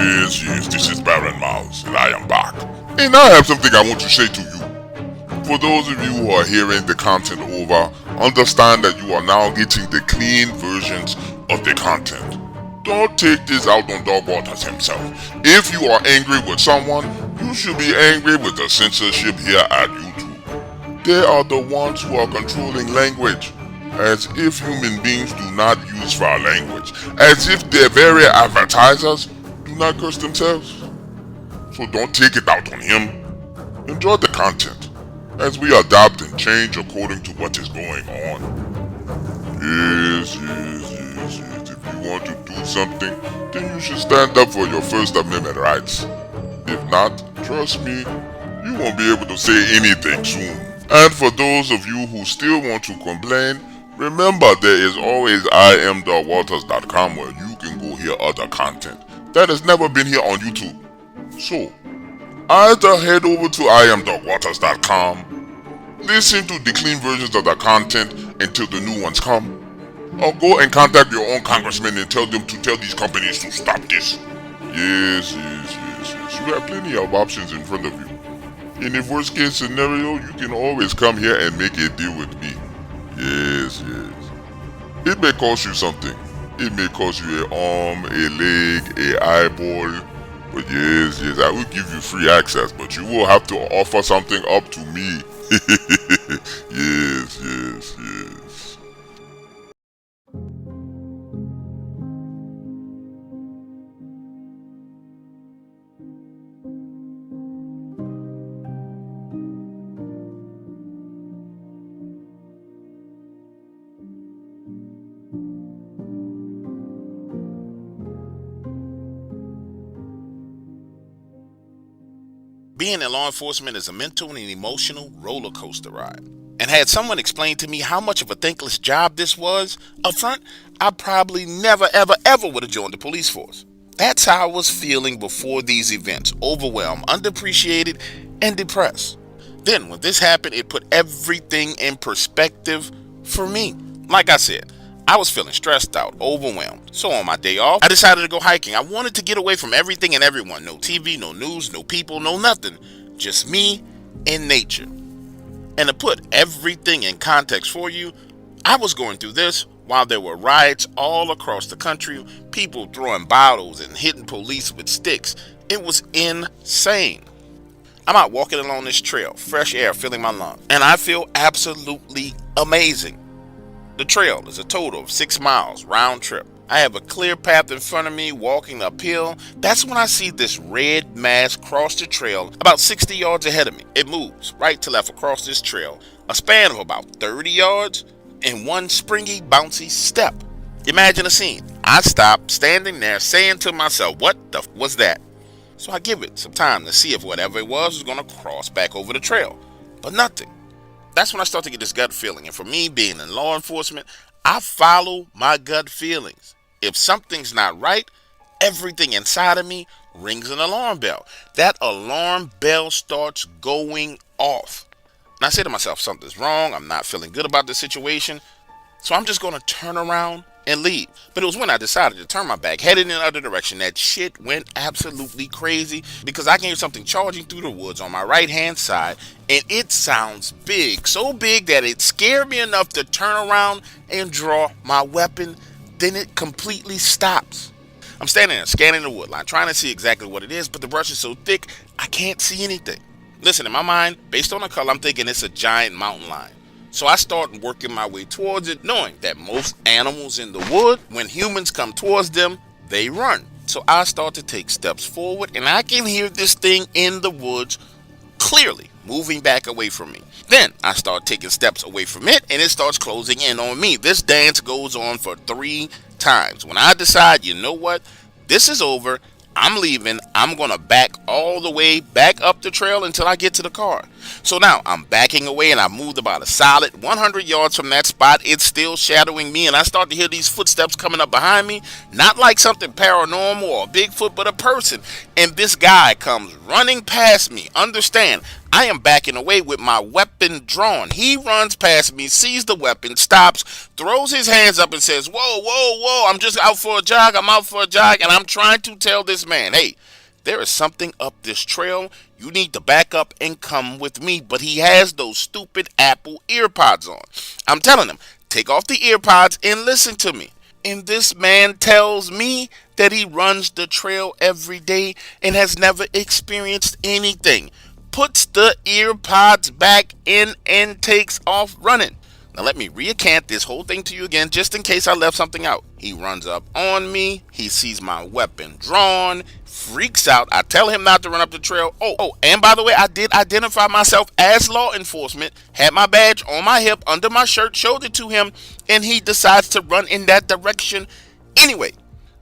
Yes, this is paranormal, and I am back. And I have something I want to say to you. For those of you who are hearing the content over, understand that you are now getting the clean versions of the content. Don't take this out on Dog Waters himself. If you are angry with someone, you should be angry with the censorship here at YouTube. They are the ones who are controlling language, as if human beings do not use foul language, as if their very advertisers do not curse themselves. So don't take it out on him. Enjoy the content, as we adapt and change according to what is going on. Yes. If you want to do something, then you should stand up for your First Amendment rights. If not, trust me, you won't be able to say anything soon. And for those of you who still want to complain, remember there is always imdogwaters.com where you can go hear other content that has never been here on YouTube. So, either head over to imdogwaters.com, listen to the clean versions of the content until the new ones come, or go and contact your own congressman and tell them to tell these companies to stop this. Yes. You have plenty of options in front of you. In the worst case scenario, you can always come here and make a deal with me. Yes. It may cost you something. It may cost you an arm, a leg, a eyeball. But yes, I will give you free access, but you will have to offer something up to me. Yes. Being in law enforcement is a mental and emotional roller coaster ride. And had someone explained to me how much of a thankless job this was up front, I probably never ever would have joined the police force. That's how I was feeling before these events, overwhelmed, underappreciated, and depressed. Then when this happened, it put everything in perspective for me. Like I said, I was feeling stressed out, overwhelmed. So on my day off, I decided to go hiking. I wanted to get away from everything and everyone. No TV, no news, no people, no nothing. Just me and nature. And to put everything in context for you, I was going through this while there were riots all across the country, people throwing bottles and hitting police with sticks. It was insane. I'm out walking along this trail, fresh air filling my lungs, and I feel absolutely amazing. The trail is a total of 6 miles round trip. I have a clear path in front of me walking uphill. That's when I see this red mass cross the trail about 60 yards ahead of me. It moves right to left across this trail, a span of about 30 yards in one springy, bouncy step. Imagine a scene. I stop standing there saying to myself, what the was that? So I give it some time to see if whatever it was going to cross back over the trail. But nothing. That's when I start to get this gut feeling. And for me, being in law enforcement, I follow my gut feelings. If something's not right, everything inside of me rings an alarm bell. That alarm bell starts going off. And I say to myself, something's wrong. I'm not feeling good about the situation. So I'm just going to turn around and leave. But it was when I decided to turn my back, headed in the other direction, that shit went absolutely crazy, because I can hear something charging through the woods on my right hand side, and it sounds big, so big that it scared me enough to turn around and draw my weapon. Then it completely stops. I'm standing there scanning the wood line, trying to see exactly what it is, but the brush is so thick I can't see anything. Listen, in my mind, based on the color, I'm thinking it's a giant mountain lion. So I start working my way towards it, knowing that most animals in the wood, when humans come towards them, they run. So I start to take steps forward, and I can hear this thing in the woods clearly moving back away from me. Then I start taking steps away from it, and it starts closing in on me. This dance goes on for 3 times. When I decide, you know what, this is over, I'm leaving, I'm going to back all the way back up the trail until I get to the car. So now I'm backing away, and I moved about a solid 100 yards from that spot. It's still shadowing me, and I start to hear these footsteps coming up behind me. Not like something paranormal or Bigfoot, but a person. And this guy comes running past me. Understand, I am backing away with my weapon drawn. He runs past me, sees the weapon, stops, throws his hands up and says, "Whoa, whoa, whoa, I'm just out for a jog. I'm out for a jog." And I'm trying to tell this man, hey, there is something up this trail. You need to back up and come with me. But he has those stupid Apple earpods on. I'm telling him, take off the earpods and listen to me. And this man tells me that he runs the trail every day and has never experienced anything. Puts the earpods back in and takes off running. Now let me recant this whole thing to you again just in case I left something out. He runs up on me, he sees my weapon drawn, freaks out. I tell him not to run up the trail. Oh, and by the way, I did identify myself as law enforcement, had my badge on my hip under my shirt, showed it to him, and he decides to run in that direction anyway.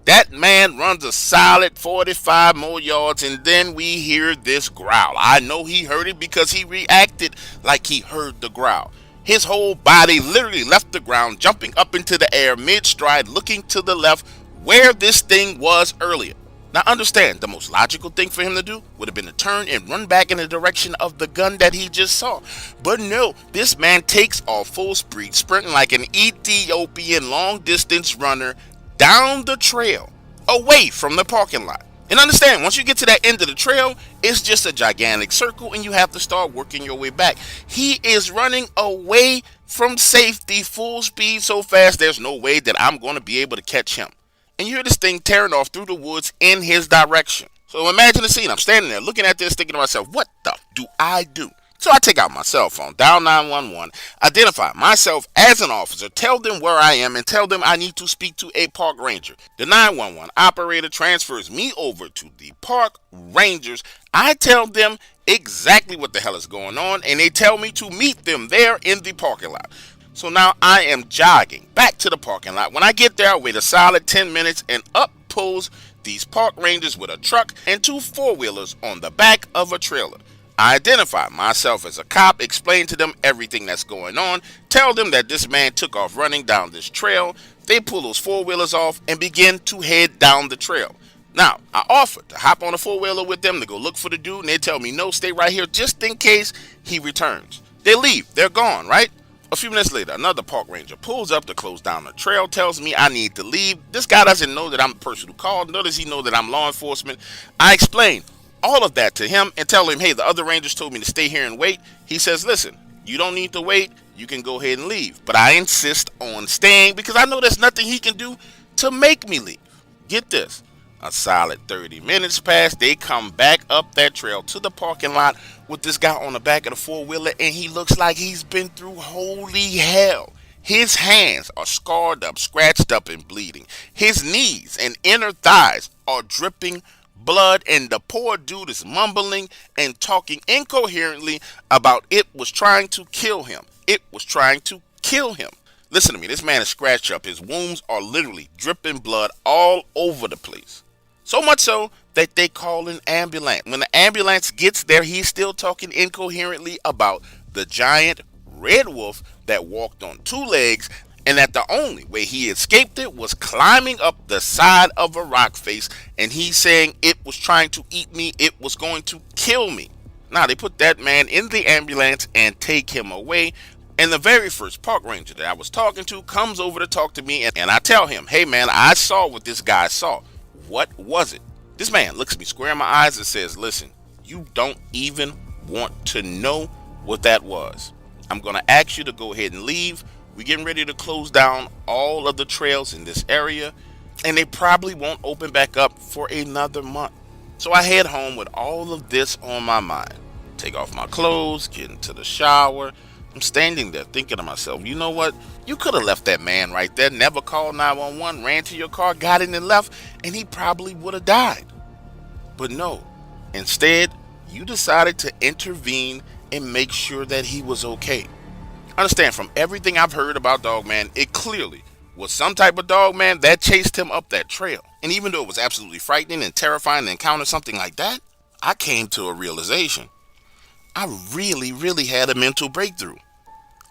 That man runs a solid 45 more yards, and then we hear this growl. I know he heard it because he reacted like he heard the growl. His whole body literally left the ground, jumping up into the air mid-stride, looking to the left where this thing was earlier. Now understand, the most logical thing for him to do would have been to turn and run back in the direction of the gun that he just saw. But no, this man takes off full speed, sprinting like an Ethiopian long-distance runner down the trail, away from the parking lot. And understand, once you get to that end of the trail, it's just a gigantic circle and you have to start working your way back. He is running away from safety, full speed, so fast there's no way that I'm going to be able to catch him. And you hear this thing tearing off through the woods in his direction. So imagine the scene. I'm standing there looking at this, thinking to myself, what the do I do? So I take out my cell phone, dial 911, identify myself as an officer, tell them where I am, and tell them I need to speak to a park ranger. The 911 operator transfers me over to the park rangers. I tell them exactly what the hell is going on, and they tell me to meet them there in the parking lot. So now I am jogging back to the parking lot. When I get there, I wait a solid 10 minutes, and up pulls these park rangers with a truck and two four-wheelers on the back of a trailer. I identify myself as a cop, explain to them everything that's going on, tell them that this man took off running down this trail. They pull those four-wheelers off and begin to head down the trail. Now, I offered to hop on a four-wheeler with them to go look for the dude, and they tell me, no, stay right here just in case he returns. They leave. They're gone, right? A few minutes later, another park ranger pulls up to close down the trail, tells me I need to leave. This guy doesn't know that I'm the person who called, nor does he know that I'm law enforcement. I explain all of that to him and tell him, hey, the other rangers told me to stay here and wait. He says, listen, you don't need to wait. You can go ahead and leave. But I insist on staying because I know there's nothing he can do to make me leave. Get this. A solid 30 minutes pass. They come back up that trail to the parking lot with this guy on the back of the four-wheeler, and he looks like he's been through holy hell. His hands are scarred up, scratched up, and bleeding. His knees and inner thighs are dripping blood, and the poor dude is mumbling and talking incoherently about it was trying to kill him. It was trying to kill him. Listen to me, this man is scratched up. His wounds are literally dripping blood all over the place. So much so that they call an ambulance. When the ambulance gets there, he's still talking incoherently about the giant red wolf that walked on two legs, and that the only way he escaped it was climbing up the side of a rock face, and he's saying it was trying to eat me, it was going to kill me. Now they put that man in the ambulance and take him away, and the very first park ranger that I was talking to comes over to talk to me, and I tell him, hey man, I saw what this guy saw. What was it? This man looks me square in my eyes and says, listen, you don't even want to know what that was. I'm going to ask you to go ahead and leave. We're getting ready to close down all of the trails in this area, and they probably won't open back up for another month. So I head home with all of this on my mind. Take off my clothes, get into the shower. I'm standing there thinking to myself, you know what? You could have left that man right there, never called 911, ran to your car, got in and left, and he probably would have died. But no, instead, you decided to intervene and make sure that he was okay. Understand, from everything I've heard about Dogman, it clearly was some type of dogman that chased him up that trail. And even though it was absolutely frightening and terrifying to encounter something like that, I came to a realization. I really had a mental breakthrough.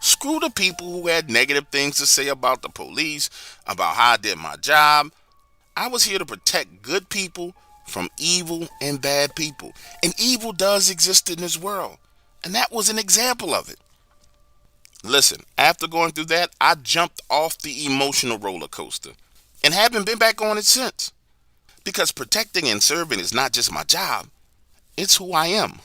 Screw the people who had negative things to say about the police, about how I did my job. I was here to protect good people from evil and bad people. And evil does exist in this world. And that was an example of it. Listen, after going through that, I jumped off the emotional roller coaster and haven't been back on it since. Because protecting and serving is not just my job, it's who I am.